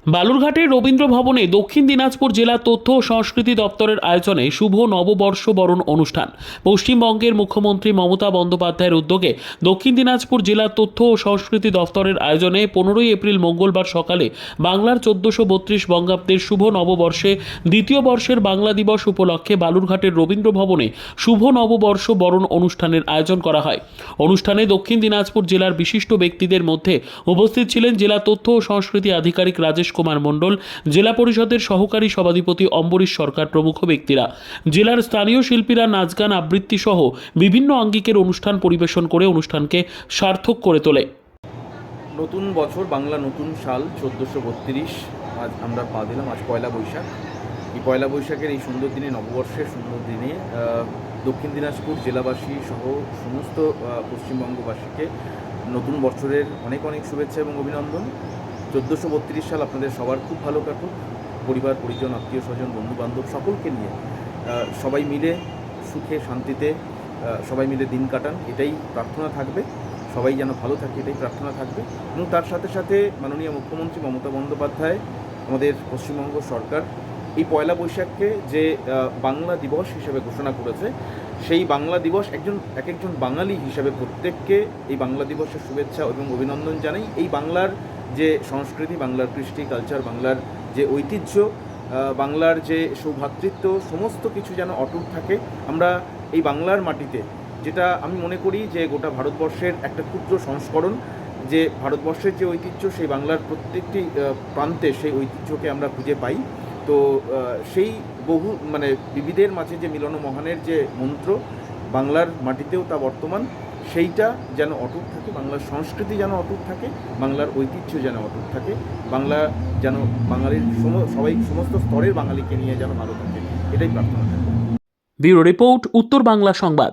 বালুরঘাটের রবীন্দ্র ভবনে দক্ষিণ দিনাজপুর জেলা তথ্য ও সংস্কৃতি দপ্তরের আয়োজনে শুভ নববর্ষ বরণ অনুষ্ঠান। পশ্চিমবঙ্গের মুখ্যমন্ত্রী মমতা বন্দ্যোপাধ্যায়ের উদ্যোগে দক্ষিণ দিনাজপুর জেলা তথ্য ও সংস্কৃতি দপ্তরের আয়োজনে 15ই এপ্রিল মঙ্গলবার সকালে বাংলার 1432 বঙ্গাব্দের শুভ নববর্ষে দ্বিতীয় বর্ষের বাংলা দিবস উপলক্ষে বালুরঘাটের রবীন্দ্র ভবনে শুভ নববর্ষ বরণ অনুষ্ঠানের আয়োজন করা হয়। অনুষ্ঠানে দক্ষিণ দিনাজপুর জেলার বিশিষ্ট ব্যক্তিদের মধ্যে উপস্থিত ছিলেন জেলা তথ্য ও সংস্কৃতি আধিকারিক রাজেশ কুমার মণ্ডল, জেলা পরিষদের সহকারী সভাধিপতি অম্বরীশ সরকার প্রমুখ ব্যক্তিরা। জেলার স্থানীয় শিল্পীরা নাচ গান আবৃত্তি সহ বিভিন্ন আঙ্গিকের অনুষ্ঠান পরিবেশন করে অনুষ্ঠানকে সার্থক করে তোলে। নতুন বছর, বাংলা নতুন সাল 1432 আজ আমরা পা দিলাম। আজ পয়লা বৈশাখ। এই পয়লা বৈশাখের এই সুন্দর দিনে, নববর্ষের সুন্দর দিনে দক্ষিণ দিনাজপুর জেলাবাসী সহ সমস্ত পশ্চিমবঙ্গবাসীকে নতুন বছরের অনেক অনেক শুভেচ্ছা এবং অভিনন্দন। 1432 সাল আপনাদের সবার খুব ভালো কাটুক। পরিবার পরিজন, আত্মীয় স্বজন, বন্ধুবান্ধব সকলকে নিয়ে সবাই মিলে সুখে শান্তিতে সবাই মিলে দিন কাটান, এটাই প্রার্থনা থাকবে। সবাই যেন ভালো থাকে, এটাই প্রার্থনা থাকবে। এবং তার সাথে সাথে মাননীয় মুখ্যমন্ত্রী মমতা বন্দ্যোপাধ্যায়, আমাদের পশ্চিমবঙ্গ সরকার এই পয়লা বৈশাখকে যে বাংলা দিবস হিসেবে ঘোষণা করেছে, সেই বাংলা দিবস এক একজন বাঙালি হিসেবে প্রত্যেককে এই বাংলা দিবসের শুভেচ্ছা এবং অভিনন্দন জানাই। এই বাংলার যে সংস্কৃতি, বাংলার কৃষ্টি কালচার, বাংলার যে ঐতিহ্য, বাংলার যে সৌভ্রাতৃত্ব, সমস্ত কিছু যেন অটুট থাকে। আমরা এই বাংলার মাটিতে, যেটা আমি মনে করি যে গোটা ভারতবর্ষের একটা ক্ষুদ্র সংস্করণ, যে ভারতবর্ষের যে ঐতিহ্য, সেই বাংলার প্রত্যেকটি প্রান্তে সেই ঐতিহ্যকে আমরা খুঁজে পাই। তো সেই বহু বিবিধের মাঝে যে মিলন মহানের যে মন্ত্র, বাংলার মাটিতেও তা বর্তমান। সেইটা যেন অটুট থাকে, বাংলার সংস্কৃতি যেন অটুট থাকে, বাংলার ঐতিহ্য যেন অটুট থাকে, বাংলা যেন বাঙালির সমস্ত স্তরের বাঙালিকে নিয়ে যেন ভালো থাকে, এটাই প্রার্থনা থাকে। ব্যুরো রিপোর্ট, উত্তর বাংলা সংবাদ।